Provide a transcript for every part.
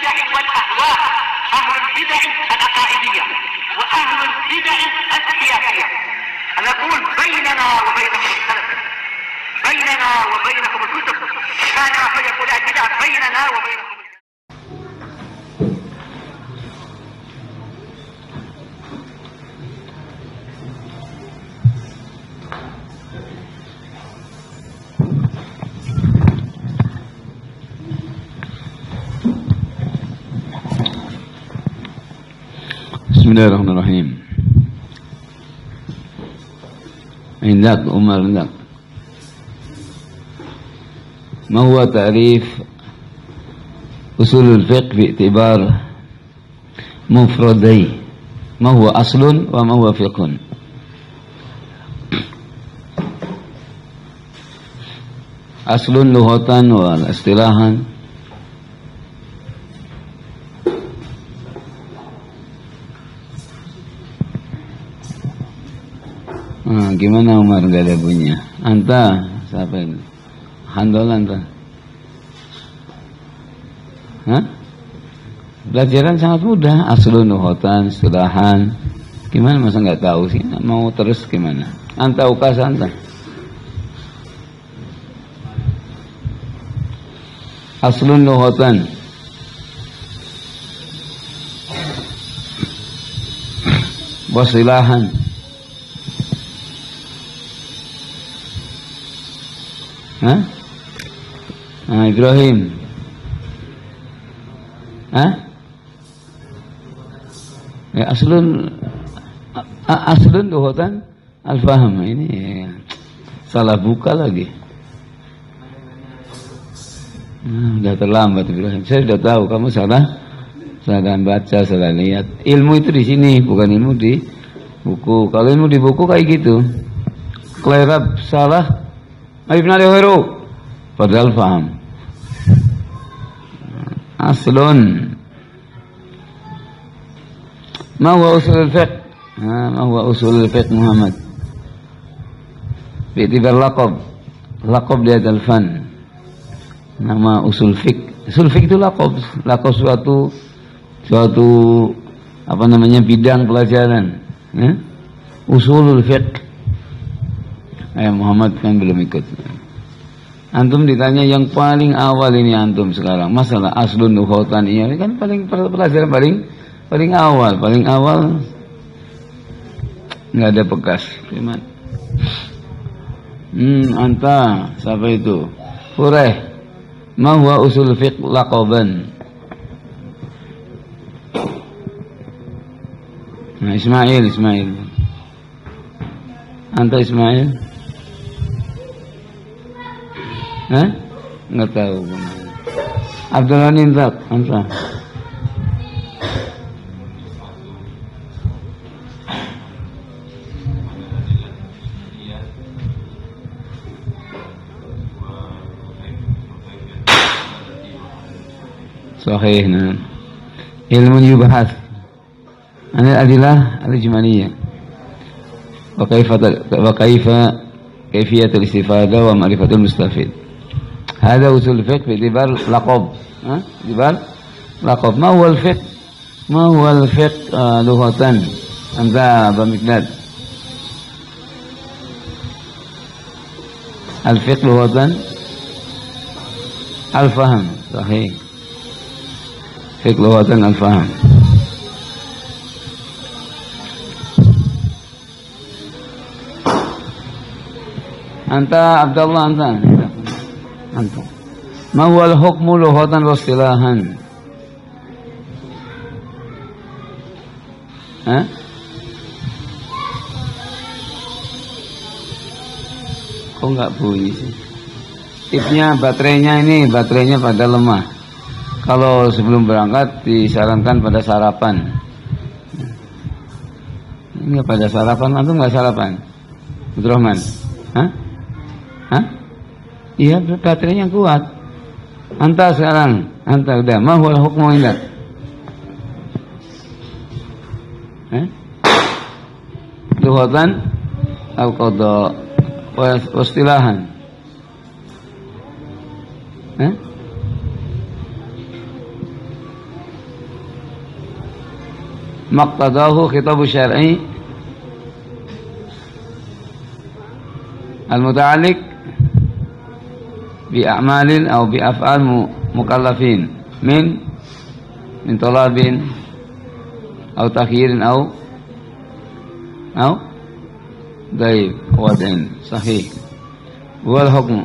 البدع والأهواء، أهل البدع العقائدية وأهل البدع السياسية. نقول بيننا وبينكم السلف، بيننا وبينكم الكتب، كان فيقول البدع بيننا وبينكم. بسم الله الرحمن الرحيم. عندك عمر عندك ما هو تعريف أصول الفقه باعتبار مفردي؟ ما هو أصل وما هو فقه؟ أصل لغة واصطلاحا. Gimana Umar, gak ada bunyinya? Anta, siapa ini? Handol anta? Hah? Pelajaran sangat mudah. Aslun, nuhotan, istilahan. Gimana masa nggak tahu sih? Mau terus gimana? Anta ukas anta. Aslun, nuhotan. Wasilahan. Hah? Ibrahim. Hah? Ya, aslun lughatan al-faham. Ini salah buka lagi. Udah terlambat Ibrahim. Saya sudah tahu kamu salah baca, salah lihat. Ilmu itu di sini, bukan ilmu di buku. Kalau ilmu di buku kayak gitu. Klerap salah. Ibn al-Hiru padahal faham. Aslun. Ma huwa usul al-fiqh? Ma huwa usul al-fiqh Muhammad? Bi'tibar laqab. Laqab dia al-fan. Nama usul fiqh. Usul fiqh itu laqab. Laqab suatu apa namanya bidang pelajaran. Usulul fiqh. Muhammad kan belum ikut. Antum ditanya yang paling awal ini antum sekarang masalah aslun nuhotan, ini kan pelajaran paling awal nggak ada bekas. Gimana? Anta siapa itu? Fureh. Ma huwa usul fiqh laqaban? Nah, Ismail. Anta Ismail? Hah? Nggak tahu. Abdul Ghani Intak, Anta. Sahih. Nah. Ilmu yubahas anil adilah al-ijmaliyah. Wa kaifa kaifiyatul istifadah wa ma'rifatul mustafid. Hada usul fiqh bi'tibar laqab. Bi'tibar laqab. Ma huwa al-fiqh? Ma huwa al-fiqh lughatan? Anta Aba Mikdad. Al-fiqh lughatan al-fahm. Sahih. Fiqh lughatan al-fahm. Anta Abdullah, anta. Ma huwa al-hukmu lughatan wa istilahan? Kok nggak bunyi sih? Tipnya baterainya pada lemah. Kalau sebelum berangkat disarankan pada sarapan. Ini pada sarapan, antum nggak sarapan? Abdurrahman? Hah? Iya, baterainya kuat. Anta sekarang, anta udah. Ma huwal hukmu indak? Lughatan al-qada wa istilahan. maqtadahu khitab syar'i al-muta'alliq bi a'malin aw bi af'al mukallafin min talabin aw takhirin aw daib wad'in sahih wal hukm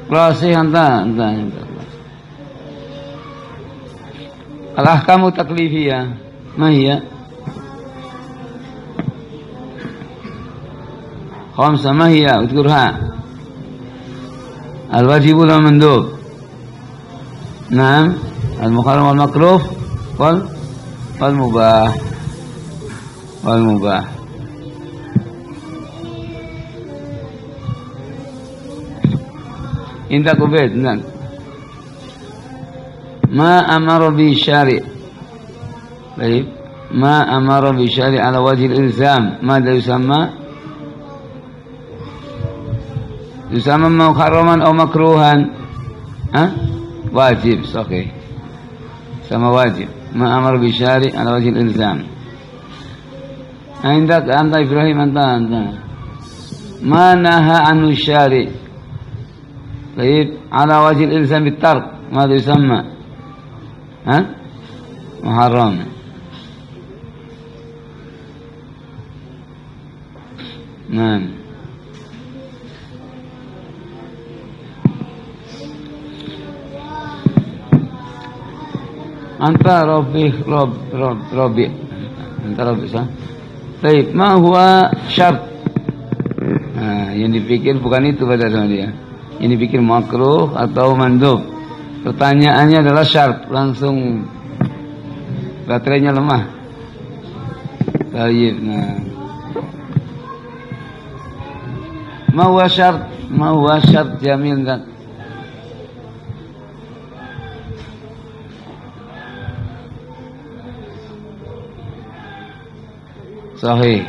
rasih anta al-ahkamu taklifiyah ma hiya khamsa ma hiya udhkurha al-wajib wal mandub na'am al-muharram wal makruh wal mubah inta kubet nan ma amara bi syari' baik ma amara bi syari' ala wajhi al-ilzam madza yusamma muharraman aw makruhan wajib sahih sama wajib ma amara bi syari' ala wajhi al-ilzam عندك أنت إبراهيم أنت ما نهى عنه الشارع طيب على وجه الإلزام بالترك ماذا يسمى محرم نعم أنت ربي أنت ربي صح baik, ma huwa syart. Nah, yang dipikir bukan itu pada sama dia. Yang dipikir makruh atau mandub. Pertanyaannya adalah syart, langsung baterainya lemah. Baik, nah. Ma huwa syart jamil kan? Sahih.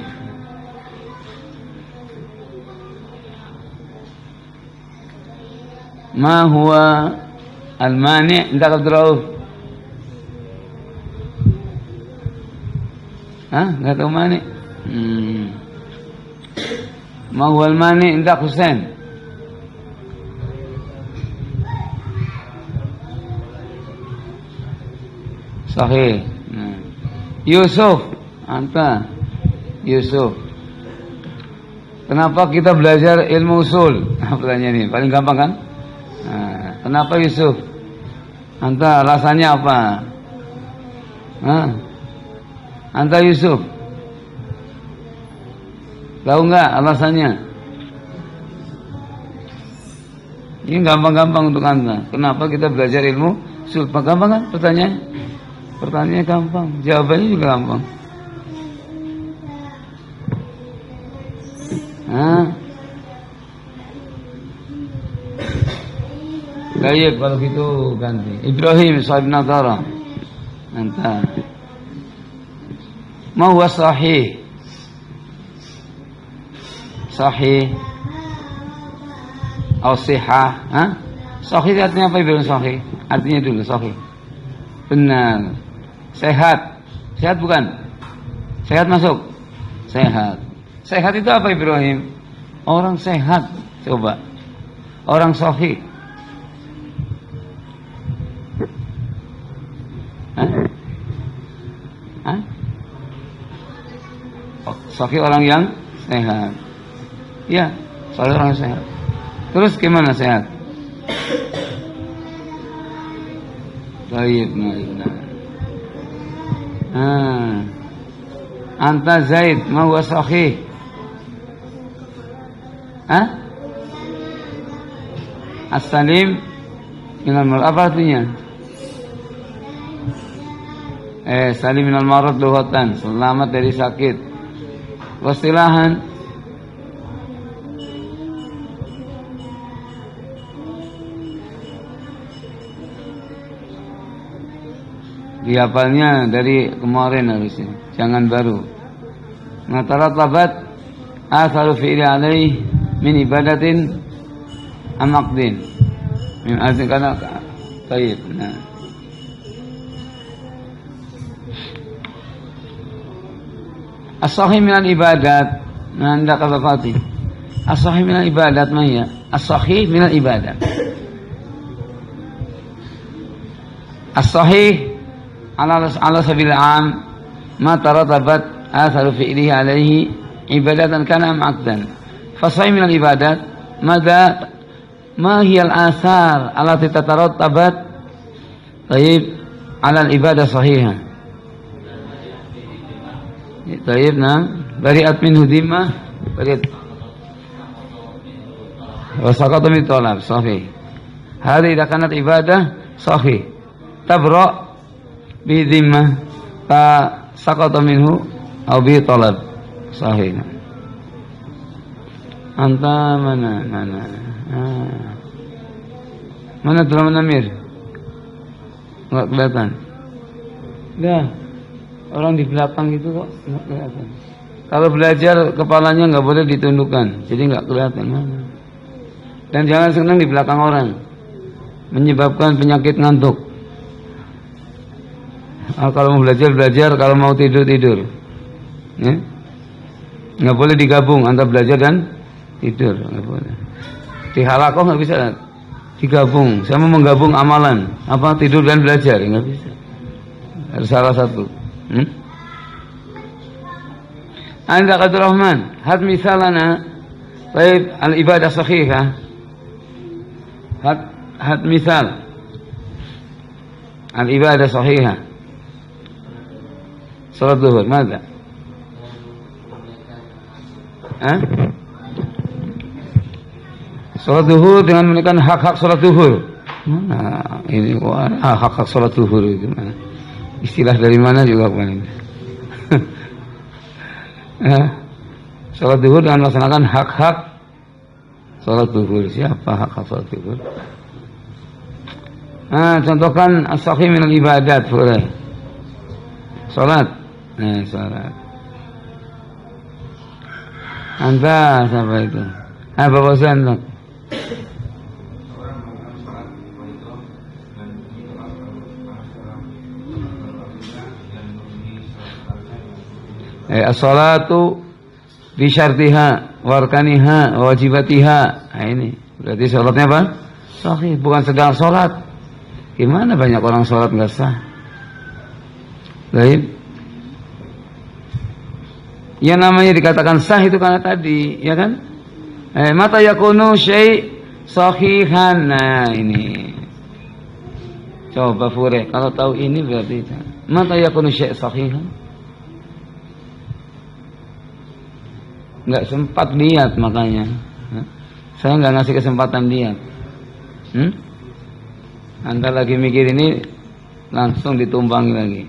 Ma huwa al-mani' indak Abdurrauf? Enggak tahu mani'. Ma huwa al-mani' indak Husain? Sahih. Yusuf, anta Yusuf. Kenapa kita belajar ilmu usul? Pertanyaan ini paling gampang kan? Kenapa Yusuf? Anta alasannya apa? Anta Yusuf. Tahu nggak alasannya? Ini gampang-gampang untuk anta. Kenapa kita belajar ilmu usul? Gampang kan pertanyaan? Pertanyaannya gampang, jawabannya juga gampang. Baik, kalau gitu ganti Ibrahim sahib Nadara. Anta ma huwa sahih atau sihah? Sahih artinya apa Ibrahim? Sahih artinya dulu sahih benar, sehat bukan? Sehat masuk? Sehat itu apa Ibrahim? Orang sehat. Coba. Orang sahih. Sahih orang yang sehat. Ya, sahih orang yang sehat. Terus gimana sehat? Baik. Anta Zaid, ma huwa sahih? As-salim minal marad, apa artinya? Salim minal marad lughatan, selamat dari sakit. Wasilahan dihafalnya dari kemarin harusnya, jangan baru. Natarattabat atharu fi'li alaih min ibadatin amaqdin min azin kana tayyib. Nah, As-sahih minal ibadat. Nah, anda kata Fatih. As-sahih minal ibadat maya. As-sahih minal ibadat. As-sahih ala sabil am ma taratabat atharu fi'lihi alaihi ibadatan kana am aqdan. Fa-sahih minal ibadat ma hiya al-athar allati tatarattabat tayyib ala al-ibadah sahihah. Tayyib nah bari'at minhu dhimmah bari'at wa saqata min talab sahih. Hadhihi idza kanat ibadah sahih tabra bi dhimmah ta saqata minhu aw bi talab sahih. Anta mana mana Abdurrahman Amir? Enggak kelihatan. Dah. Orang di belakang itu kok enggak kelihatan. Kalau belajar kepalanya enggak boleh ditundukkan, jadi enggak kelihatan mana. Dan jangan senang di belakang orang. Menyebabkan penyakit ngantuk. Kalau mau belajar, kalau mau tidur. Ya? Enggak boleh digabung antara belajar dan tidur, enggak boleh. Di halakoh enggak bisa digabung. Saya mau menggabung amalan, apa tidur dan belajar, enggak bisa. Harus salah satu. Anda Abdul Rahman, had misalana, baik al-ibadah sahihah. Had misal al-ibadah sahihah. Salat zuhur, mana? Salat zuhur dengan menunaikan hak-hak salat zuhur. Mana ini hak-hak salat zuhur itu mana? Istilah dari mana juga bukan. Salat zuhur dengan melaksanakan hak-hak salat zuhur. Siapa hak-hak salat zuhur? Contohkan as-sahih minal ibadat, boleh. Salat. Salat. Anta siapa itu? Bapak Ustaz. As-salatu bi syartiha wa arkaniha wa wajibatiha. Ini berarti salatnya apa? Sahih, bukan sedang salat. Gimana banyak orang salat enggak sah? Baik. Yang namanya dikatakan sah itu karena tadi, ya kan? Mata yakunu syai' sahihan. Nah, ini. Coba Fure, kalau tahu ini berarti mata yakunu syai' sahihan. Nggak sempat lihat makanya. Saya nggak ngasih kesempatan lihat. Anda lagi mikir ini langsung ditumpangi lagi.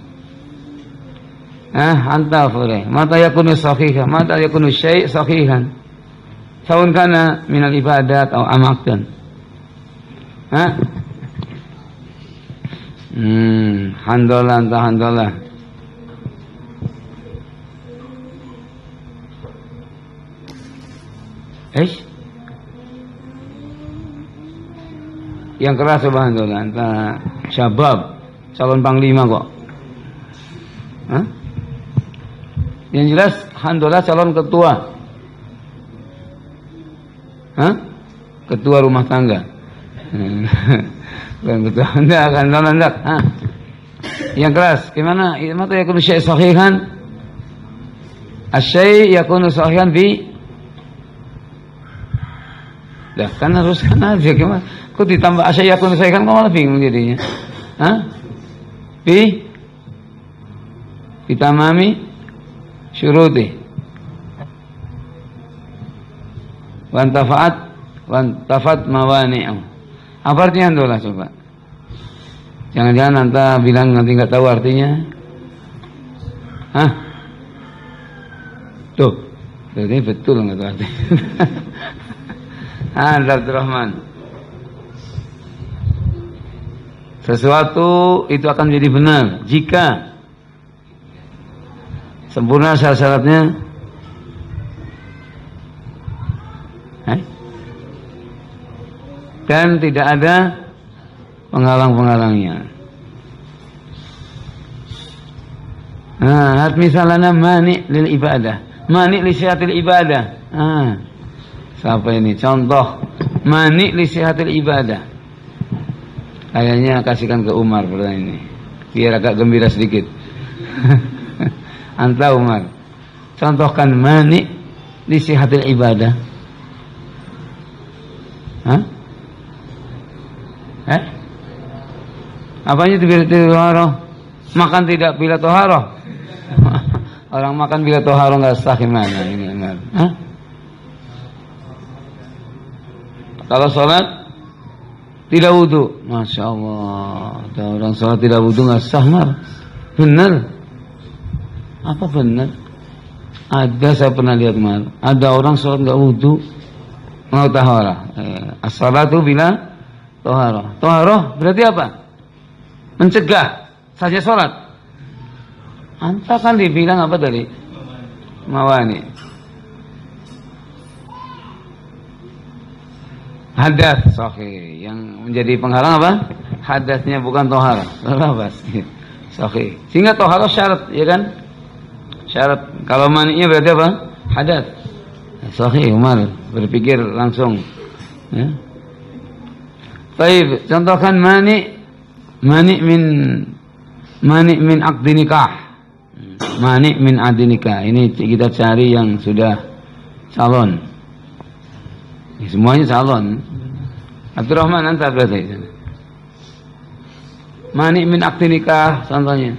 Anta Fure, mata yakunu sahihan, mata yakunu syai' sahihan. Saun kana minal ibadat atau amakdan. Handalah anta handalah. Yang keras subhanallah, anta syabab, calon panglima kok. Yang jelas handalah calon ketua. Ketua rumah tangga. Bukan ketua anda akan nolak. Yang keras, gimana? Mata yakunu syai' sahihan. Asy-syai' yakunu sahihan bi. Dah kan harus kan aja gimana? Kok ditambah asy-syai' yakunu sahihan kok malah bingung jadinya. Bitamami syuruti. Wantafat mawani'u. Apa artinya handalah coba? Jangan-jangan anta bilang nanti nggak tahu artinya. Tuh, berarti betul nggak tahu artinya. Abdurrahman. Sesuatu itu akan menjadi benar jika sempurna syarat-syaratnya. Dan tidak ada penghalang-penghalangnya. Hat misalnya mani lil ibadah, mani li sihatil ibadah. Siapa ini? Contoh mani li sihatil ibadah. Kayaknya kasihkan ke Umar pertanyaan ini, biar agak gembira sedikit. Anta Umar, contohkan mani li sihatil ibadah. Apanya tidak toharoh? Makan tidak bila toharoh? Orang makan bila toharoh nggak sah gimana ini? Kalau sholat tidak wudu, masya Allah. Ada orang sholat tidak wudu nggak sah, Mar. Benar? Apa benar? Ada, saya pernah lihat, Mar. Ada orang sholat nggak wudu, mau taharah. As-salatu bila toharoh. Toharoh berarti apa? Mencegah saja sholat. Anta kan dibilang apa tadi? Mawani. Hadas, sahih. Yang menjadi penghalang apa? Hadasnya bukan toharah. Sahih. Sehingga toharah syarat, ya kan? Syarat. Kalau maninya berarti apa? Hadas. Sahih, Umar berpikir langsung. Ya. Baik, contohkan mani min aqdi nikah. Mani min aqdi nikah. Ini kita cari yang sudah calon. Semuanya calon. Abdurrahman, anta berarti. Mani min aqdi nikah contohnya.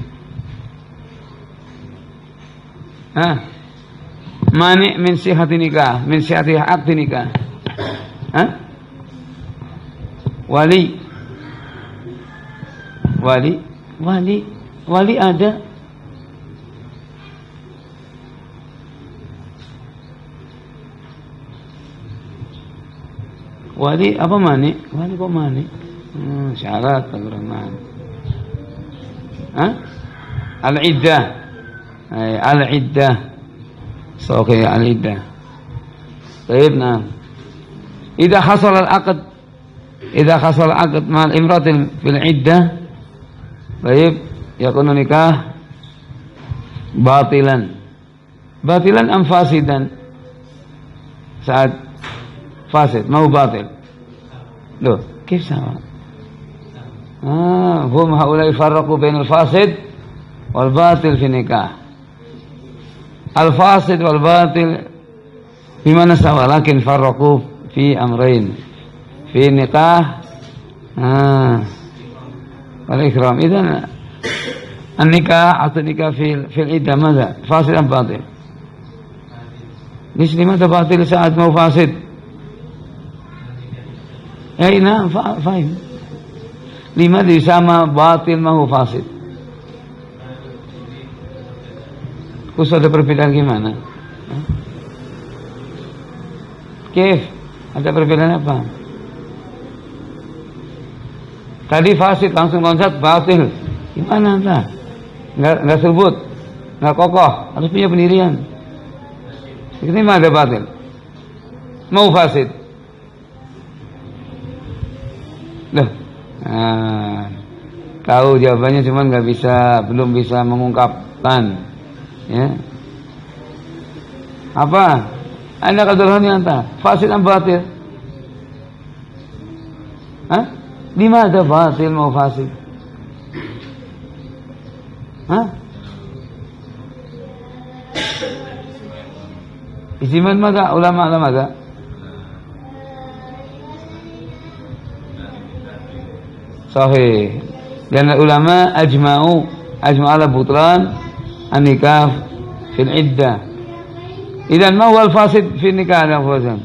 Mani min sihati nikah, min sihati aqdi nikah. Wali ada. Wali apa mani? Wali kok mani? Syarat Abdurrahman. Al-iddah. Al-iddah. Sahih al-iddah. Baik, nah. Idza hasala al-aqd. Idza hasala al-aqd ma'al imratin fil iddah. Baik, yakunu nikah batilan. Batilan am fasidan? Saat fasid, mau batil. Loh, kif sama? Hum haulai farraqu bainal fasid wal batil fi nikah. Al fasid wal batil bimana sawa, lakin farraqu fi amrayn. Fi nikah wal ikram. Idzan an-nikah atau nikah fil iddah madza? Fasid am batil? Nislimata batil saat mau fasid. Na'am, fahim. Lima disama batil mahu fasid. Khusus ada perbedaan gimana? Kif? Ada perbedaan apa? Tadi fasid langsung loncat batil. Gimana anda? Nggak sebut, nggak kokoh, harus punya pendirian. Ini mah ada batil. Mau fasid. Loh, tahu jawabannya cuman nggak bisa, belum bisa mengungkapkan, ya. Apa? Anda katakan anta fasid am batil? Lima ada batil mau fasid? Ijman mada ulama mada? Sahih. Dan ulama ajma'u ala butlan an-nikah fil iddah. Idan ma huwa al-fasid fi nikah ya Fawzan?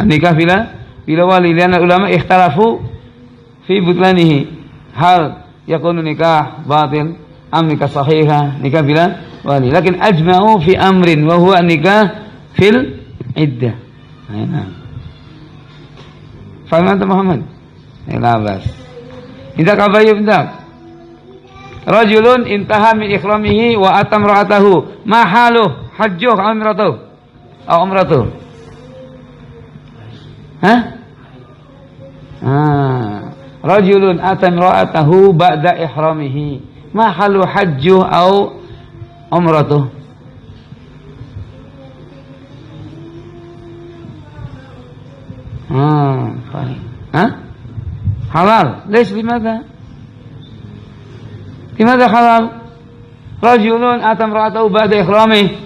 An-nikah bila wali, lian ulama ikhtalafu fi butlanihi. Hal yakunu nikah batil am nikah sahihah, nikah bila wali. Lakin ajma'u fi amrin wa huwa nikah fil iddah. Faham anta Muhammad? La bas. Indak abayu indak. Rajulun intaha min ikhramihi wa atam ra'atahu. Ma haluh? Hajjuh aw umratuh? Aw umratuh? Rajulun ata imra'atahu ba'da ihramihi. Ma halu hajjuh au umratuh? Halal. Leis limadha? Limadha halal? Rajulun ata imra'atahu ba'da ihramihi.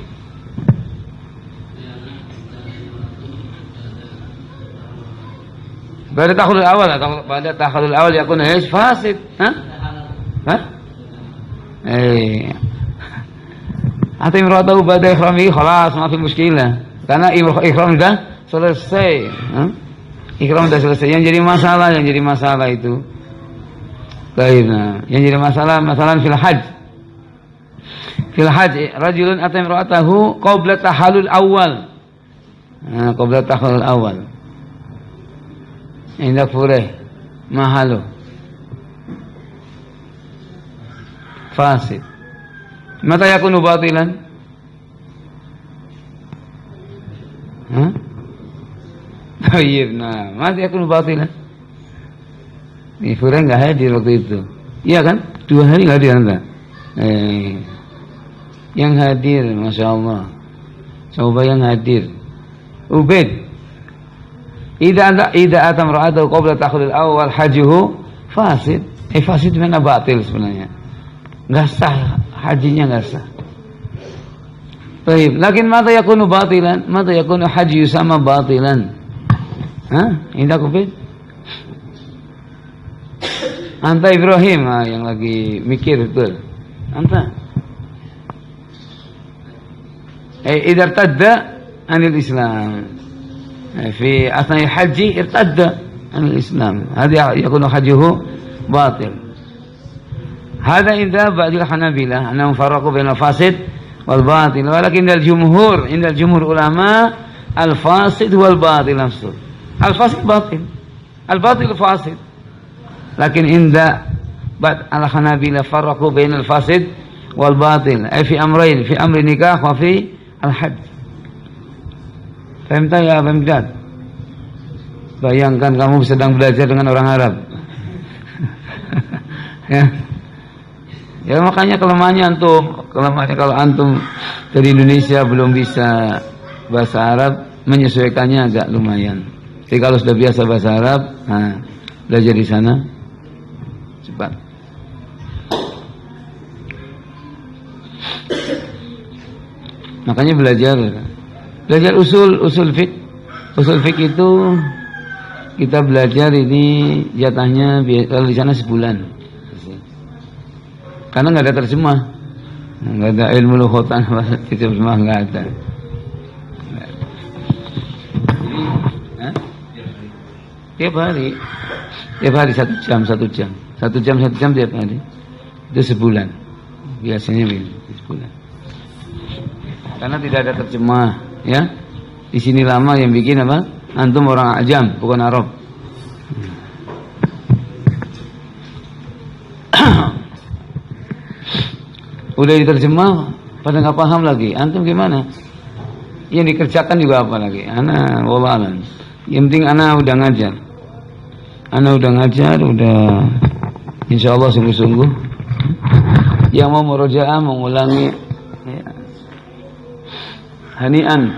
Pada takhulul awal atau pada takhulul awal yakun fasid. Atau imra'atahu ba'da ihramihi khalas ma fi muskilah. Karena ihram sudah selesai. Ihram sudah selesai. Yang jadi masalah itu. Baik, yang jadi masalah fil hajj. Fil hajj rajulun ata imra'atahu qabla tahallul awal. Qabla tahallul awal. Indak fureh mahalo fasid. Mata yakunu batilan? Tayyib, nah, mata yakunu batilan? Ini fureh nggak hadir waktu itu, iya kan? 2 hari nggak hadir anda. Yang hadir, masya Allah. Coba yang hadir. Ubaid. Idza atam ra'atahu qabla takhulul awal hajuhu fasid. Fasid mana batil sebenarnya. Enggak sah, hajinya enggak sah. Baik, lakin mata yakunu batilan? Mata yakunu haji sama batilan? Indah kubid. Anta Ibrahim yang lagi mikir betul. Anta. Idza tadda anil Islam. في أثناء الحج ارتد عن الإسلام هذا يكون حجه باطل. هذا إذا بعد الحنابلة أنهم فرقوا بين الفاسد والباطل ولكن عند الجمهور علماء الفاسد والباطل نفسه. الفاسد باطل الباطل فاسد لكن عند بعد الحنابلة فرقوا بين الفاسد والباطل أي في أمرين في أمر النكاح وفي الحج. Fahimta ya Bamdad? Bayangkan kamu sedang belajar dengan orang Arab. Ya makanya kelemahannya kalau antum dari Indonesia belum bisa bahasa Arab, menyesuaikannya agak lumayan. Jadi kalau sudah biasa bahasa Arab, belajar di sana cepat. Makanya belajar usul fiqh. Usul fiqh itu kita belajar ini jatahnya kalau di sana sebulan. Karena nggak ada terjemah, nggak ada ilmu lughatan, terjemah nggak ada. Tiap hari 1 jam tiap hari. Itu sebulan. Biasanya sebulan. Karena tidak ada terjemah. Ya, di sini lama yang bikin apa? Antum orang Ajam, bukan Arab. Udah diterjemah, pada nggak paham lagi. Antum gimana? Yang dikerjakan juga apa lagi? Ana wallahan. Yang penting ana udah ngajar. Udah insya Allah sungguh-sungguh. Yang mau murojaah, mengulangi. Ya. Hanian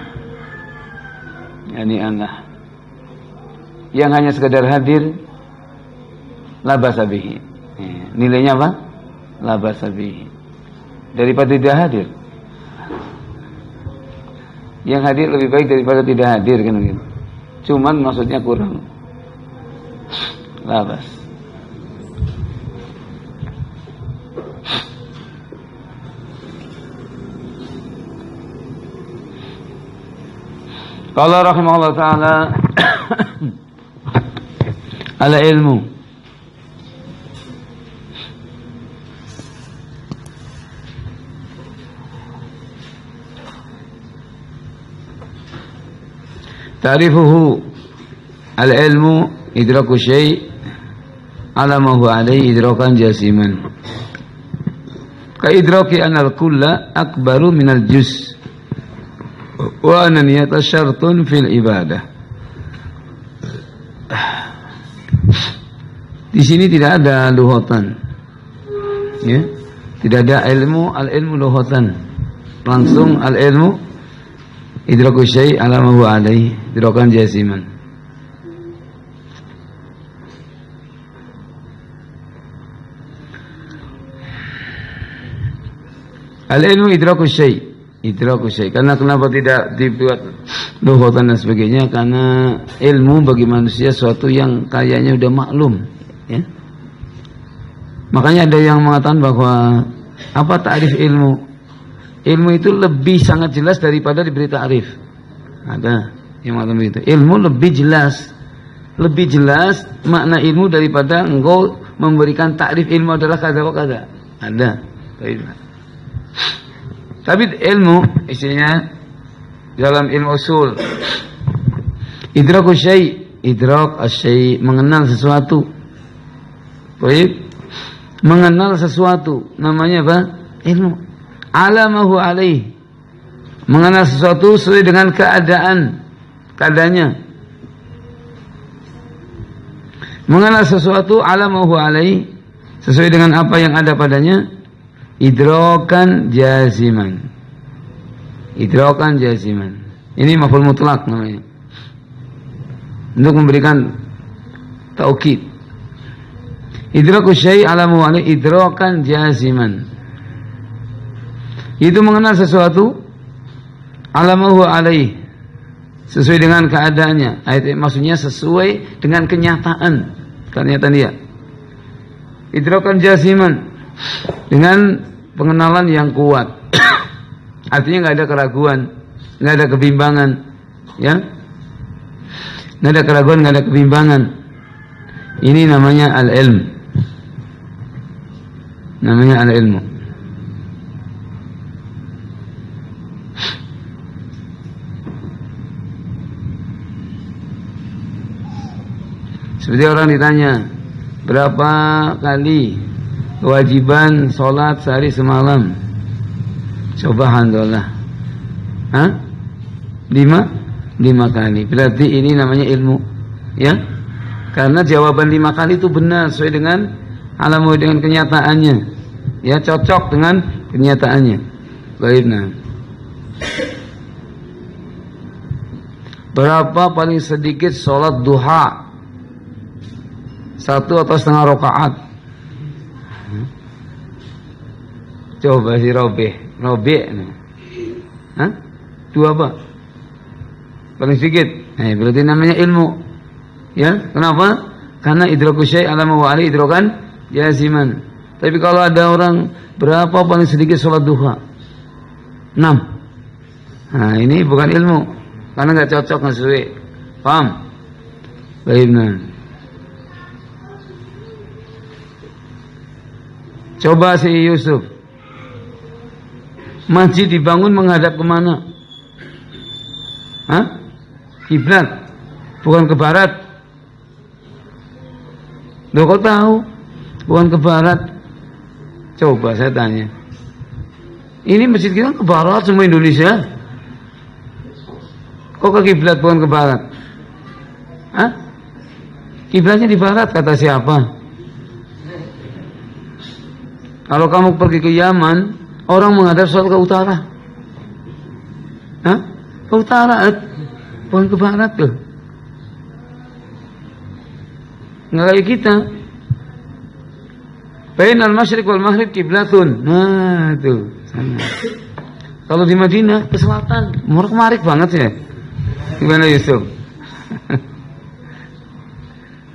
lah. Yang hanya sekedar hadir la basa bihi. Nilainya apa? La basa bihi. Daripada tidak hadir. Yang hadir lebih baik daripada tidak hadir kan gitu. Cuman maksudnya kurang. La bas. Qala rahimahullah ta'ala ala ilmu ta'rifuhu al-ilmu idraku syai' ala ma huwa alaihi idrakan jasiman ka idraki anal kulla akbaru minal juz wa ananiyata syartun fil ibadah. Di sini tidak ada lughatan. Ya. Tidak ada ilmu, al-ilmu lughatan. Langsung al-ilmu idraku syai' ala ma huwa alaihi, idrakan jaziman. Al-ilmu idraku syai', idraku syai'. Karena kenapa tidak dibuat lughatan dan sebagainya? Karena ilmu bagi manusia suatu yang kayaknya udah maklum, ya. Makanya ada yang mengatakan bahwa apa ta'rif ilmu? Ilmu itu lebih sangat jelas daripada diberi ta'rif. Ada yang mengatakan begitu. Ilmu lebih jelas makna ilmu daripada engkau memberikan ta'rif ilmu adalah kada wa kada. Ada. Tapi ilmu isinya dalam ilmu usul. Idraku syai', idrak asy-syai', mengenal sesuatu. Baik. Mengenal sesuatu namanya apa? Ilmu. Alamahu alaih, mengenal sesuatu sesuai dengan keadaannya. Mengenal sesuatu alamahu alaih, sesuai dengan apa yang ada padanya. Idrakan jaziman. Idrakan jaziman. Ini maf'ul mutlak namanya, untuk memberikan taukid. Idraku syai' alamu alaih, idrakan jaziman. Itu mengenal sesuatu alamahu alaih, sesuai dengan keadaannya. Maksudnya sesuai dengan kenyataan dia. Idrakan jaziman, dengan pengenalan yang kuat. Artinya nggak ada keraguan, nggak ada kebimbangan, ya. Nggak ada keraguan, nggak ada kebimbangan. Ini namanya al-ilm. Namanya al-ilmu. Seperti orang ditanya, berapa kali kewajiban sholat sehari semalam? Coba handallah. Hah? 5 kali. Berarti ini namanya ilmu, ya. Karena jawaban 5 kali itu benar sesuai dengan alamu, dengan kenyataannya, ya, cocok dengan kenyataannya. Baik, nah. Berapa paling sedikit sholat duha? 1 atau setengah rakaat? Coba si Robe. Hah? 2 apa? Paling sedikit. Nah, berarti namanya ilmu. Ya, kenapa? Karena idraku syai' alama wa ali idrakan jaziman. Tapi kalau ada orang, berapa paling sedikit sholat duha? 6. Nah, ini bukan ilmu, karena nggak cocok, nggak sesuai. Paham? Baik, nah. Coba si Yusuf, masjid dibangun menghadap kemana? Hah? Kiblat, bukan ke barat. Loh, kau tahu? Bukan ke barat. Coba saya tanya. Ini masjid kita ke barat semua Indonesia. Kok ke kiblat bukan ke barat? Hah? Kiblatnya di barat kata siapa? Kalau kamu pergi ke Yaman, orang menghadap sholat ke utara. Hah? Ke utara, bukan ke barat tuh. Nggak kayak kita. Bainal masyriq wal maghrib kiblatun. Nah, itu sana. Kalau di Madinah ke selatan, murak-marik banget ya. Gimana Yusuf?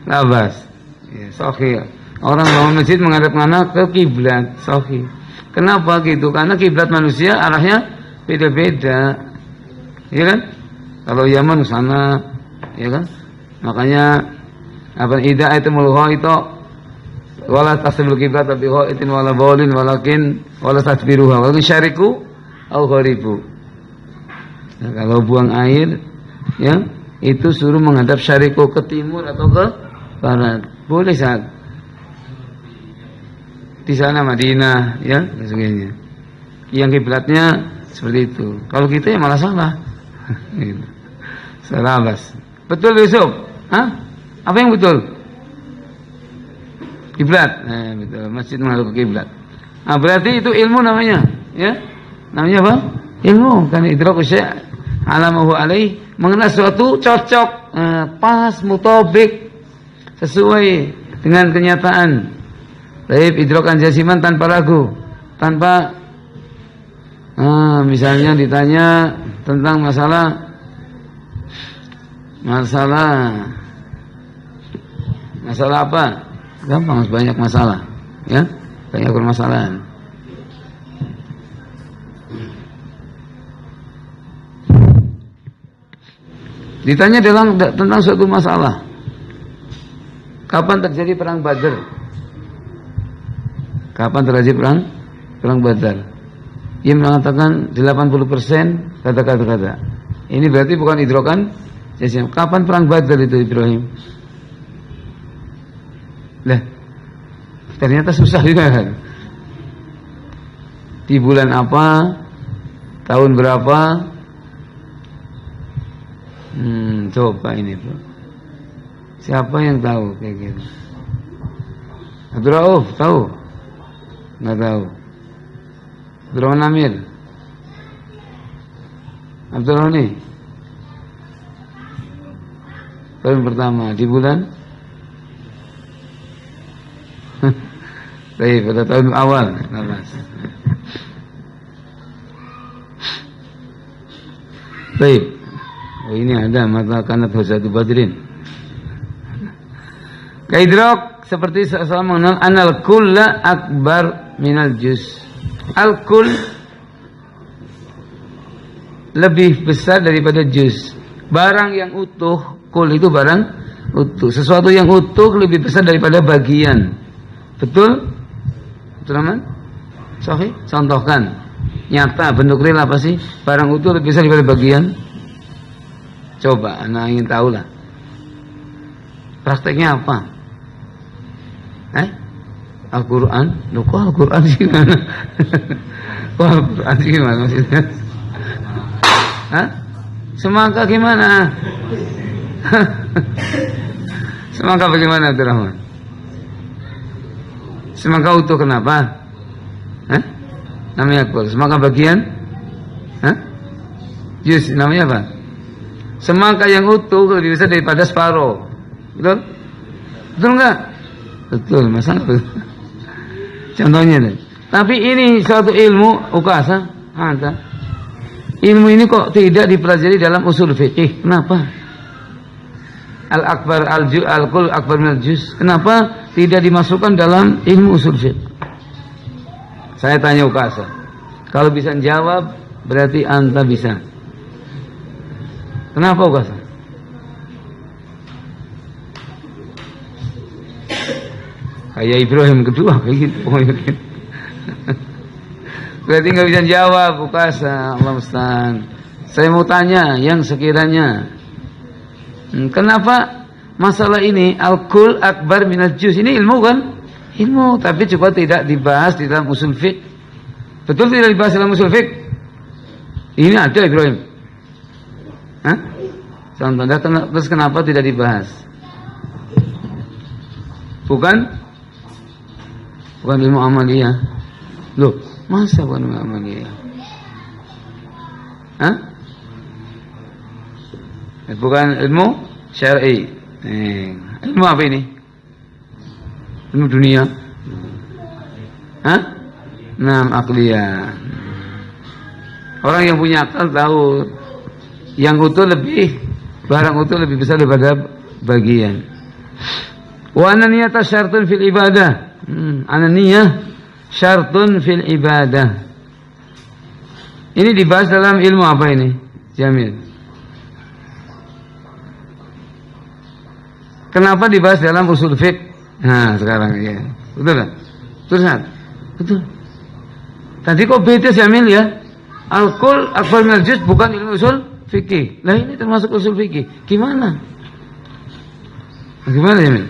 Labas. Ya, sahih. Orang bangun masjid menghadap mana? Ke kiblat. Sahih. Kenapa gitu? Karena kiblat manusia arahnya beda-beda. Ya kan? Kalau Yaman sana, ya kan? Makanya apa ida itu mulgha itu wala tasbil kiblat bi ghaitin wala baulin walakin wala tasbiruha walakin syariku au gharibu. Nah, kalau buang air, ya, itu suruh menghadap syariku, ke timur atau ke barat. Boleh saat di sana Madinah, ya, dan sebagainya. Yang kiblatnya seperti itu. Kalau kita ya malah salah. Salah bas. Betul Yusuf? Hah? Apa yang betul? kiblat. Betul, masjid menghadap ke kiblat. Nah, berarti itu ilmu namanya, ya. Namanya apa? Ilmu. Kan idraku syai' alamahu alaih, mengenal sesuatu cocok, pas, mutobik, sesuai dengan kenyataan. Baik, idrakan jasiman tanpa ragu, tanpa misalnya ditanya tentang masalah apa? Gampang, banyak masalah, ya, banyak permasalahan. Ditanya tentang suatu masalah. Kapan terjadi perang Badar? Kapan terjadi perang Badar? Ia mengatakan 80% kata-kata. Ini berarti bukan idrokan. Kapan perang Badar itu, Ibrahim? Lah, ternyata susah juga kan. Di bulan apa? Tahun berapa? Coba ini, Bro. Siapa yang tahu kayak gitu? Abdul Rauf tahu? Nggak tahu. Abdurrahman Amir, Abdul Roni. Tahun pertama di bulan baik, pada tahun awal. Baik. Oh, ini ada mata kanat husatu badrin. Kaidrok seperti seseorang mengenal anal kulla akbar minal juz. Al-kul lebih besar daripada juz. Barang yang utuh, kul itu barang utuh. Sesuatu yang utuh lebih besar daripada bagian. Betul? Betul, Rahman? Sahih? Contohkan. Nyata, bentuk real apa sih? Barang utuh lebih besar daripada bagian. Coba, anak ingin tahu lah. Prakteknya apa? Al-Quran? Loh, kok Al-Quran sih gimana? Kok Al-Quran sih gimana maksudnya? Semangka gimana? Semangka bagaimana, Abdurrahman? Semangka utuh kenapa? Namanya Akbar. Semangka bagian? Jus, namanya apa? Semangka yang utuh lebih besar daripada separuh. Betul? Betul enggak? Betul, masa betul. Contohnya nih. Tapi ini suatu ilmu ukasa, ada. Ilmu ini kok tidak dipelajari dalam usul fikih. Kenapa? Al-akbar al-kul akbar minal juz. Kenapa tidak dimasukkan dalam ilmu usul fikih? Saya tanya ukasa. Kalau bisa jawab berarti anta bisa. Kenapa ukasa? Kayak Ibrahim kedua kayak gitu. Berarti nggak bisa jawab, ukasa. Allah musta'an. Saya mau tanya yang sekiranya kenapa masalah ini al-kul akbar minal juz, ini ilmu kan? Ilmu, tapi coba tidak dibahas di dalam usul fiqh. Betul tidak dibahas dalam usul fiqh? Ini ada, Ibrahim. Contoh, terus kenapa tidak dibahas? Bukan ilmu amaliyah. Loh, masa bukan ilmu amaliyah? Bukan ilmu syar'i. Ilmu apa ini? Ilmu dunia. Akliyah. Orang yang punya akal tahu yang utuh barang utuh lebih besar daripada bagian. Wa ananiyata syartun fil ibadah. Ananiyah syartun fil ibadah. Ini dibahas dalam ilmu apa ini? Jamil. Kenapa dibahas dalam usul fiqh? Nah, sekarang ya. Betul kan? Betul. Tadi kok beda Jamil ya? Al-kul akbar minal juz bukan ilmu usul fikih. Lah ini termasuk usul fikih. Gimana Jamil?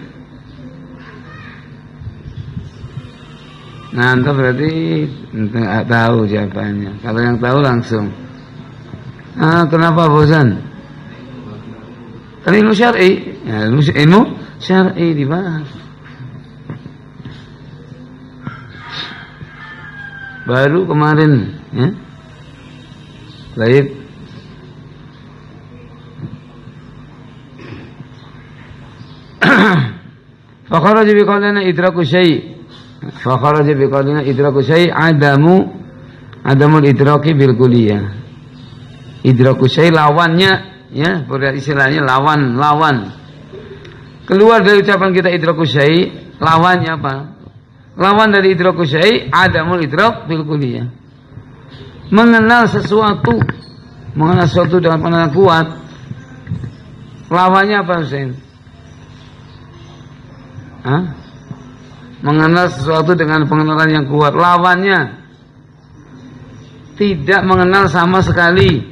Nah, anda berarti nggak tahu jawabannya. Kalau yang tahu langsung. Kenapa bosan? Kan ilmu syar'i. Ya, ilmu syar'i dibahas. baru kemarin, ya. Baik. Fakharaja biqaulina idraku syai'. Fakharaja biqaulina idraku syai' adamul idraki bil kulliyah. Idraku syai' lawannya, ya, istilahnya lawan. Keluar dari ucapan kita idraku syai', lawannya apa? Lawan dari idraku syai' adamul idrak bil kulliyah. Mengenal sesuatu dengan pandangan kuat. Lawannya apa, Husain? Hah? Mengenal sesuatu dengan pengenalan yang kuat. Lawannya tidak mengenal sama sekali.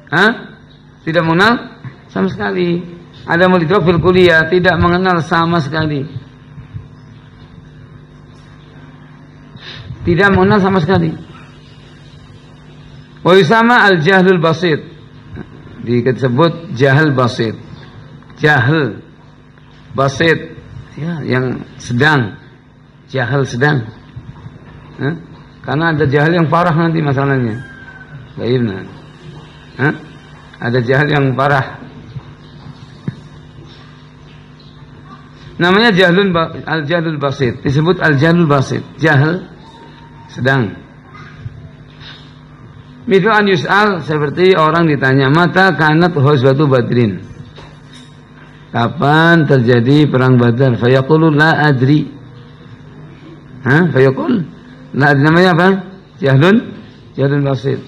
Hah? Tidak mengenal sama sekali. Ada mulidrok fil kuliah, tidak mengenal sama sekali. Tidak mengenal sama sekali. Wa yusama al-jahlul basit. Disebut jahil basit. Jahil basit. Ya, yang sedang, jahil sedang. Karena ada jahil yang parah nanti masalahnya. Baiklah. Ada jahil yang parah. Namanya al-jahlul basit. Disebut al-jahlul basit. Jahil sedang. Mithlu an yus'al, seperti orang ditanya, mata kanat ghazwatu badrin. Kapan terjadi perang Badar? Fayaqulu la adri. Fayaqul la adri, namanya apa? Jahlun basit.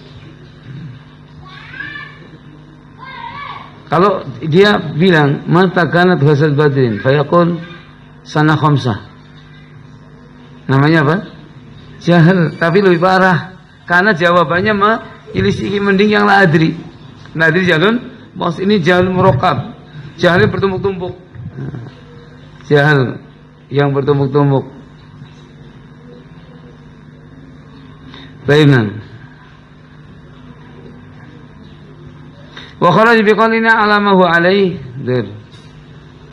Kalau dia bilang mata kanat ghazwat badrin, fayaqul sana khamsah. Namanya apa? Jahil, tapi lebih parah. Karena jawabannya ilisihi, mending yang la adri. La adri jahlun, bos ini jahlun murakkab. Jahil bertumbuk-tumbuk. Jahil yang bertumbuk-tumbuk. Baiklah. Wa kharaja biqaulina ala ma huwa alaih.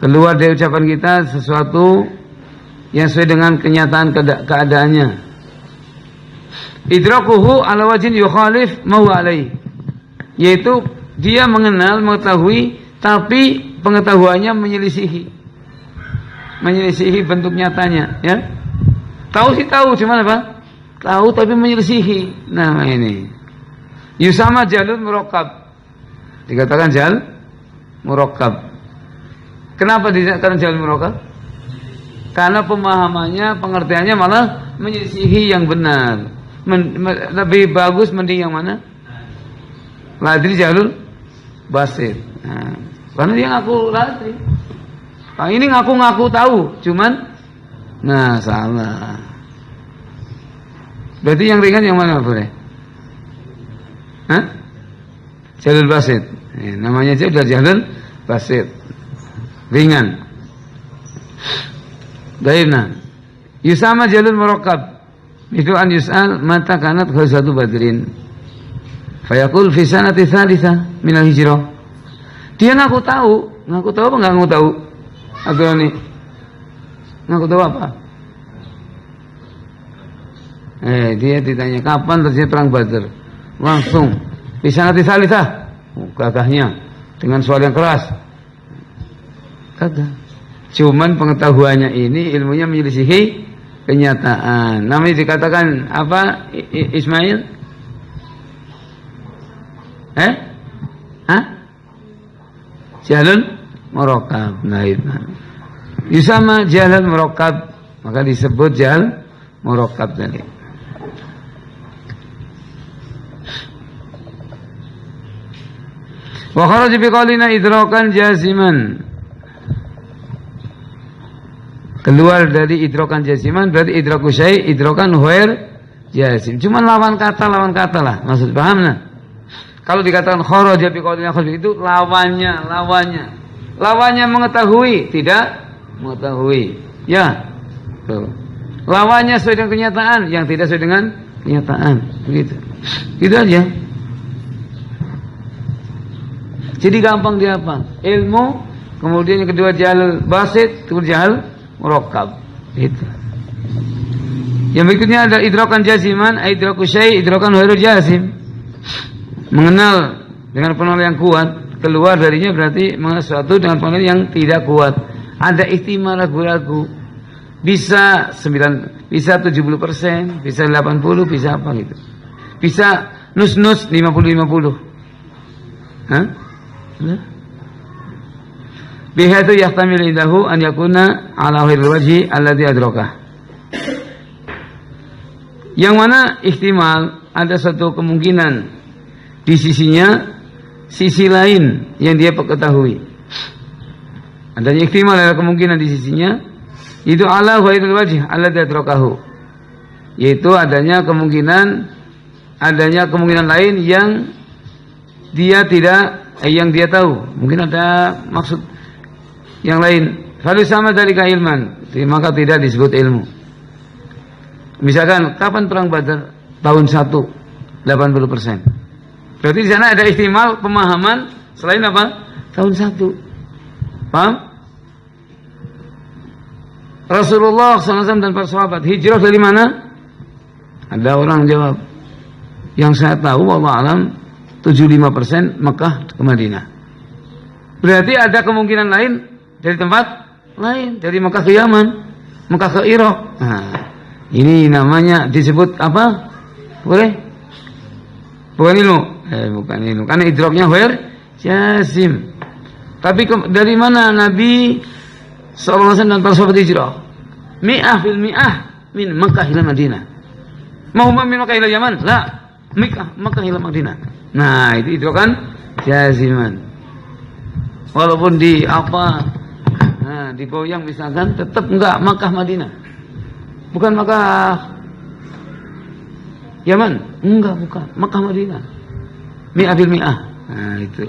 Keluar dari ucapan kita sesuatu yang sesuai dengan kenyataan keadaannya. Idrakuhu ala wajhin yukhalif ma huwa alaih. Yaitu dia mengenal, mengetahui, tapi pengetahuannya menyelisihi bentuk nyatanya, ya. Tahu sih tahu, cuman apa? Tahu tapi menyelisihi. Nah, ini yusama jalun murakkab. Dikatakan jal murakkab. Kenapa dikatakan jal murakkab? Karena pemahamannya, pengertiannya malah menyelisihi yang benar. Lebih bagus mending yang mana? Ladri jalul basit. Nah, karena dia ngaku ladri. Nah, ini ngaku-ngaku tahu, cuman salah. Berarti yang ringan yang mana, boleh? Jalul basit. Namanya aja udah jalul basit. Ringan. Baiklah. Yusama jalul murakkab. Itu an yus'al mata kanat ghazwatu badrin. Fayaqul fi sanati tsalitsah min al-hijrah. Dia ngaku tahu apa enggak ngaku tahu? Agak ini. Ngaku tahu apa? Dia ditanya kapan terjadi perang Badar. Langsung fi sanati tsalitsah. Gagahnya dengan suara yang keras. Kagak. Cuman pengetahuannya ini ilmunya menyelisihi kenyataan. Namanya dikatakan apa, Ismail? Jahlun murakkab. Nah, itu. Yusama jahlun murakkab, maka disebut jahl murakkab tadi. Wa kharaja biqaulina idrakan jaziman. Keluar dari idrakan jaziman berarti idraku syai', idrakan ghair jazim. Cuma lawan kata lah. Maksud paham nah? Kalau dikatakan kharaja biqaulina kharaja itu lawannya mengetahui, tidak mengetahui. Ya. Tuh. Lawannya sesuai dengan kenyataan, yang tidak sesuai dengan kenyataan. Begitu. Itu aja. Jadi gampang dihafal. Ilmu, kemudian yang kedua jahil basit, kemudian jahil murakkab. Itu. Yang berikutnya adalah idrakan jaziman, idraku syai', idrakan ghairul jazim. Mengenal dengan pengenalan yang kuat, keluar darinya berarti mengenal sesuatu dengan pengenalan yang tidak kuat. Ada ihtimal ragu-ragu. Bisa 9, bisa 70%, bisa 80, bisa apa gitu. Bisa nus-nus 50-50. Hah? Bihatu yahtamil indahu an yakuna ala ghairil wajhi alladhi adrakah. Yang mana ihtimal ada satu kemungkinan di sisinya sisi lain yang dia ketahui. Adanya ihtimal ada kemungkinan di sisinya itu ala ghairil wajhi alladhi adrakahu. Yaitu adanya kemungkinan lain yang dia tidak yang dia tahu. Mungkin ada maksud yang lain. Kalau sama dari ilman, maka tidak disebut ilmu. Misalkan kapan perang Badar? Tahun 1, 80%. Berarti di sana ada ihtimal pemahaman selain apa? Tahun 1. Paham? Rasulullah SAW dan para sahabat hijrah dari mana? Ada orang jawab, yang saya tahu wallahu alam 75% Mekah ke Madinah. Berarti ada kemungkinan lain dari tempat lain, dari Mekah ke Yaman, Mekah ke Irak. Nah, ini namanya disebut apa? Boleh? Bukan ilmu. Bukan ilmu. Karena idraknya ghair jazim. Tapi dari mana Nabi SAW dan para sahabat hijrah? Mi'ah fil mi'ah min Mekah ila Madinah. Mau min Mekah ila Yaman? La. Mekah ila Madinah. Nah, itu kan jaziman. Walaupun di apa? Nah, digoyang misalkan tetap enggak Mekah Madinah. Bukan Mekah Yaman. Enggak, bukan. Mekah Madinah. Mi'ah bil mi'ah. Nah, itu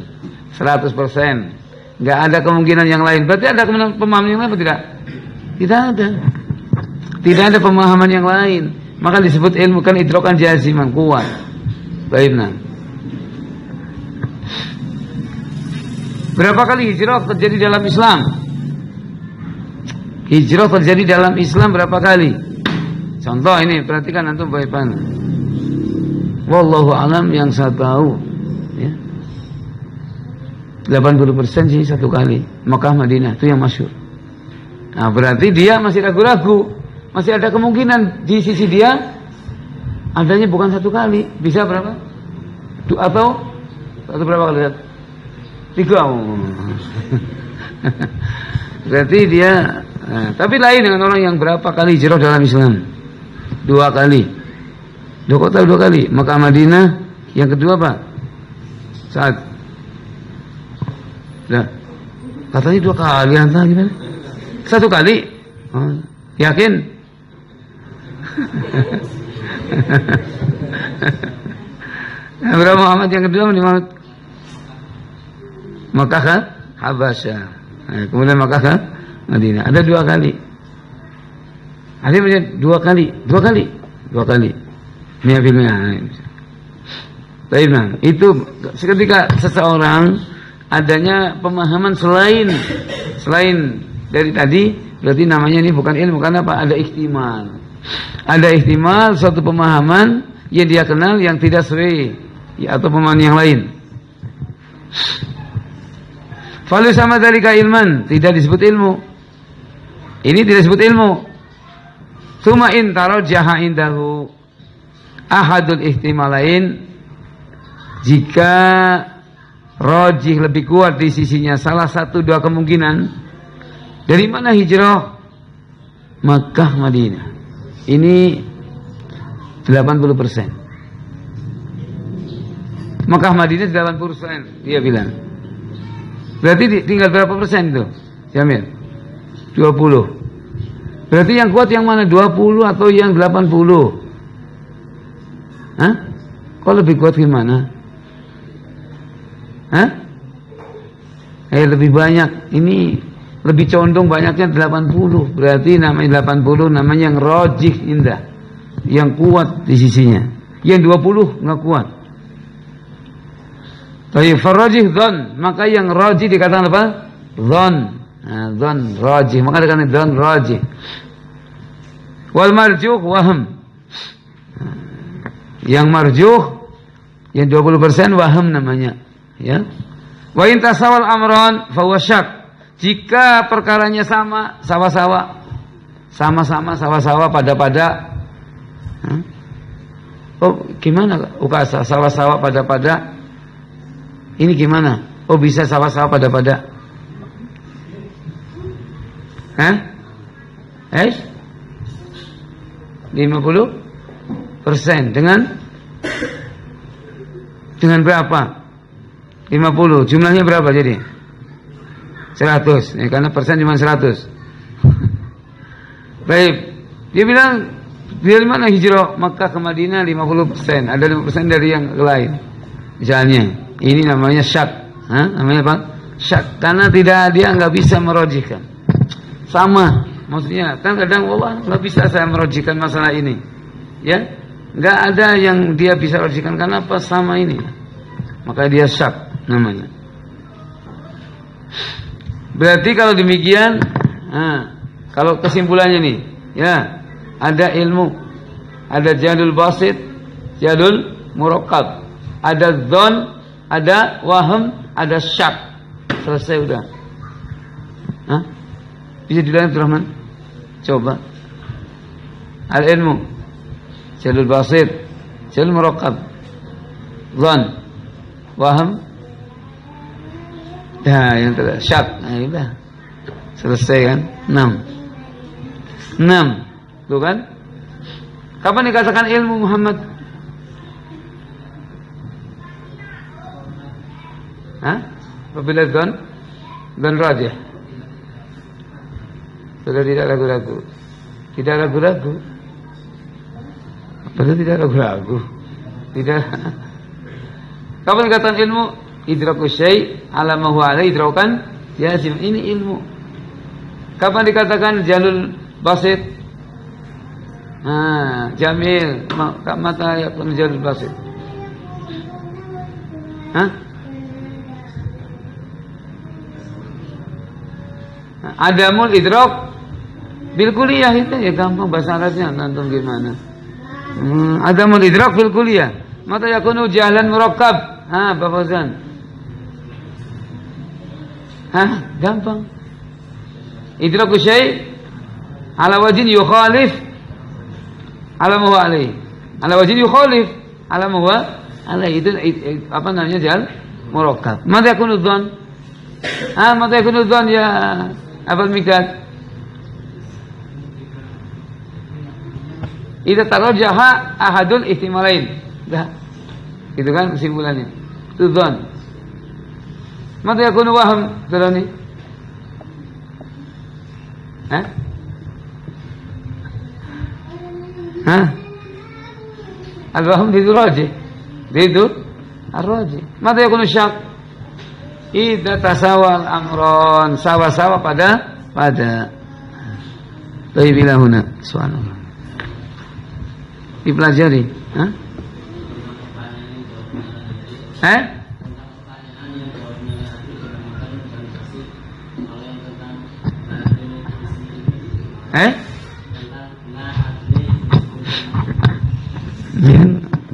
100%. Enggak ada kemungkinan yang lain. Berarti ada pemahaman yang lain atau tidak? Tidak ada. Tidak ada pemahaman yang lain. Maka disebut ilmu kan idrakan jaziman, kuat. Baiklah. Berapa kali hijrah terjadi dalam Islam? Hijrah terjadi dalam Islam berapa kali? Contoh ini, perhatikan antum baik-baik. Wallahu alam yang saya tahu ya. 80% sih satu kali. Mekah Madinah itu yang masyhur. Nah, berarti dia masih ragu-ragu. Masih ada kemungkinan di sisi dia adanya bukan satu kali. Bisa berapa? Atau berapa kali? 3. Berarti dia tapi lain dengan orang yang berapa kali hijrah dalam Islam. 2 kali. Kok tahu 2 kali? Mekah Madinah. Yang kedua apa? Saat. Nah, katanya 2 kali antara gimana? 1 kali. Oh, yakin? Abraham Muhammad yang kedua Muhammad Makkah kan Habasyah. Nah, kemudian Makkah kan Madinah. Ada 2 kali. Ada macam 2 kali. 2 kali. 2 kali. Mi'ah fil mi'ah. Baik, nah, itu ketika seseorang adanya pemahaman selain dari tadi, berarti namanya ini bukan ilmu. Karena apa? Ada ihtimal. Ada ihtimal suatu pemahaman yang dia kenal yang tidak sesuai ya, atau pemahaman yang lain. Falu sama dalika ilman, tidak disebut ilmu. Ini tidak disebut ilmu. Suma in tarajjaha indahu ahadul ihtimalain, jika rajih lebih kuat di sisinya salah satu 2 kemungkinan. Dari mana hijrah? Makkah Madinah. Ini 80%. Makkah Madinah 80%, dia bilang. Berarti tinggal berapa persen itu? Jamil. 20. Berarti yang kuat yang mana? 20 atau yang 80? Hah? Kok lebih kuat gimana? Hah? Lebih banyak. Ini lebih condong banyaknya 80. Berarti namanya 80 namanya yang rajih indah. Yang kuat di sisinya. Yang 20 enggak kuat. Tapi farajih dzan, maka yang rajih dikatakan apa? Dzan. Dzan rajih, maka dikatakan dzan rajih. Wal marjuh waham. Yang marjuh, yang 20% waham namanya. Ya. Wa in tasawal amron fa huwa syak. Jika perkaranya sama, sawa-sawa, sama-sama, sawa-sawa, pada-pada. Oh, gimana? Ukasa sawa-sawa, pada-pada. Ini gimana? Oh, bisa sawa-sawa, pada-pada. 50% dengan berapa? 50. Jumlahnya berapa jadi? 100. Ya, karena persen cuma 100. Baik. Dia bilang dari mana hijrah Makkah ke Madinah 50%. Ada 50% dari yang lain. Misalnya, ini namanya syak. Namanya apa? Syak. Karena dia nggak bisa merojihkan. Sama. Maksudnya kan kadang Allah nggak bisa saya merojihkan masalah ini. Ya. Nggak ada yang dia bisa rojihkan. Karena apa? Sama ini. Maka dia syak namanya. Berarti kalau demikian, kalau kesimpulannya nih, ya, ada ilmu, ada jadul basit, jadul murakkab, ada dzon, ada waham, ada syak. Selesai udah. Bisa dilihat Rahman? Coba. Al ilmu, jadul basit, jadul murakkab, dzon, waham. Ya, yang terakhir syak. Nah, udah. Selesai kan? 6. Tuh kan? Kapan dikatakan ilmu Muhammad? Apabila dzan rajih. Sudah tidak ragu-ragu. Tidak ragu-ragu. Apabila tidak ragu-ragu. Tidak. Kapan dikatakan ilmu? Idraku syai' ala ma huwa alaihi idrakan yazim. Ini ilmu. Kapan dikatakan jalul basit? Jamil mata yakun jalul basit. Adamul idrak bil kulliyah itu ya gampang bahasa Arabnya antum gimana? Adamul idrak bil kulliyah. Mata yakunu jahlan murakkab. Pak Fauzan. Gampang. Idraku syai' ala wajhin yukhalif ala ma huwa alaihi. Ala wajhin yukhalif ala ma huwa alaihi. Itu apa namanya jal murakkab. Mata yakunu dzan? Mata yakunu dzan ya Abul Mikdad? Idza tarajjaha ahadul ihtimalain. Dah. Itu kan kesimpulannya. Itu dzan. Mata yakunu waham terani? Al-waham itu rajih. Itu ar-rajih. Mata yakunu syak? Idza tasawal amron, sawa-sawa pada. Baik bila huna. Subhanallah. Dipelajari.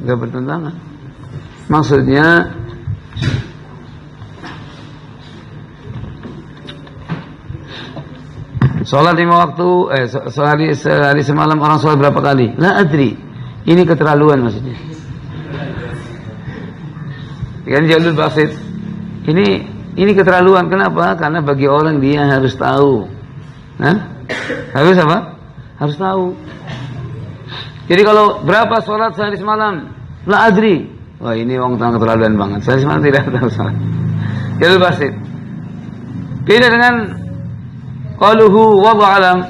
Enggak bertentangan. Maksudnya sholat 5 waktu, sehari semalam orang sholat berapa kali? La adri. Ini keterlaluan maksudnya. Kan jalul basit. Ini keterlaluan. Kenapa? Karena bagi orang dia harus tahu. Harus apa? Harus tahu. Jadi kalau berapa sholat sehari semalam? La adri. Wah, ini orang tengah keterlaluan banget. Sehari semalam tidak tahu sholat. Jalul basit. Beda dengan qaluhu wallahu alam,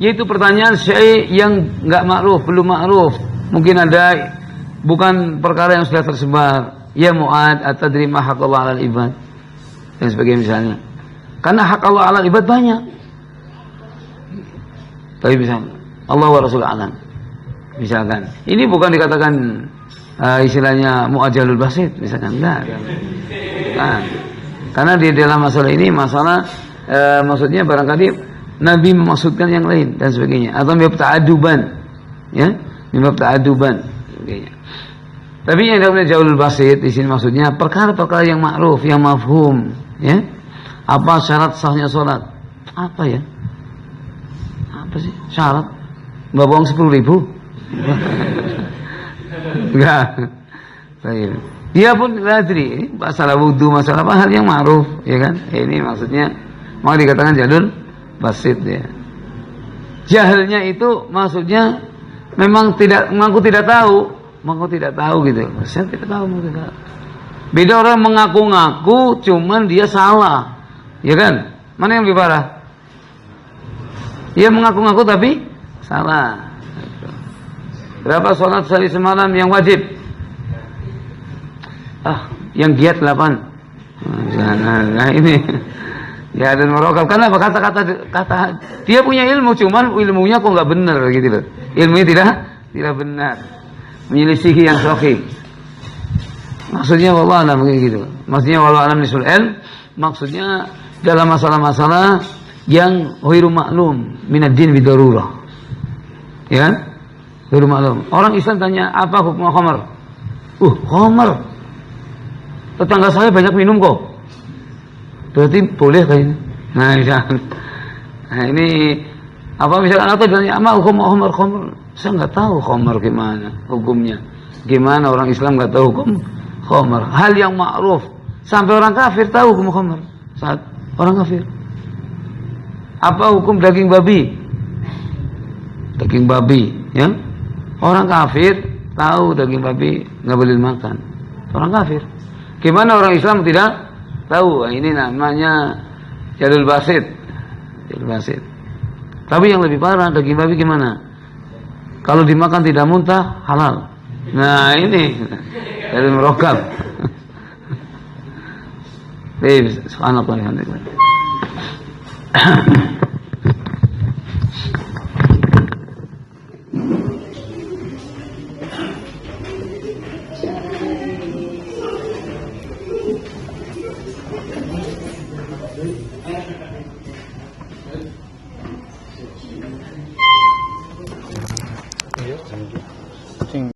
yaitu pertanyaan syai' yang enggak ma'ruf, belum ma'ruf. Mungkin ada bukan perkara yang sudah tersebar. Ya Mu'ad, atadri ma haqqallah 'alal ibad. Dan sebagainya misalnya. Karena hak Allah 'alal ibad banyak. Tapi misalnya Allah wa Rasul alam. Misalkan, ini bukan dikatakan istilahnya mu'ajalul basit, misalkan enggak. Kan. Karena di dalam masalah ini maksudnya barangkali Nabi memaksudkan yang lain dan sebagainya, atau mimba ta'aduban, ya, mimba ta'aduban sebagainya. Tapi yang namanya jaulul basit di sini maksudnya perkara-perkara yang ma'ruf, yang mafhum, ya. Apa syarat sahnya sholat? Apa ya? Apa sih syarat? Mbak bohong 10.000? Enggak. Baik. Dia pun ladri, masalah wudhu, masalah apa hal yang ma'ruf, ya kan? Ini maksudnya mau dikatakan jalul basit ya. Jahilnya itu maksudnya memang tidak mengaku tidak tahu gitu. Saya tidak tahu tidak. Beda orang mengaku-ngaku cuman dia salah. Ya kan? Mana yang lebih parah? Dia mengaku-ngaku tapi salah. Berapa sholat sehari semalam yang wajib? Yang giat 8. Nah ini. Ya dan merokap. Kenapa kata dia punya ilmu cuman ilmunya kok nggak benar gitu loh. Ilmunya tidak benar. Menyelisihi yang sahih. Maksudnya wallahu alam gitu. Maksudnya wallahu alam nisul ilm, maksudnya dalam masalah-masalah yang ghairu maklum minad din bidarurah. Ya kan? Ghairu maklum. Orang Islam tanya, apa hukum khamar? Khamar. Tetangga saya banyak minum kok. Berarti boleh kayaknya. Nah, ini apa misalkan atau tanya, "Apa hukum khamar?" Saya nggak tahu khamar gimana hukumnya. Gimana orang Islam nggak tahu hukum khamar? Hal yang ma'ruf. Sampai orang kafir tahu hukum khamar. Saat orang kafir. Apa hukum daging babi? Daging babi, ya? Orang kafir tahu daging babi nggak boleh makan. Orang kafir. Gimana orang Islam tidak tahu? Ini namanya jalul basit. Jalul basit. Tapi yang lebih parah daging babi gimana? Kalau dimakan tidak muntah, halal. Nah ini dari merokap. Subhanallah.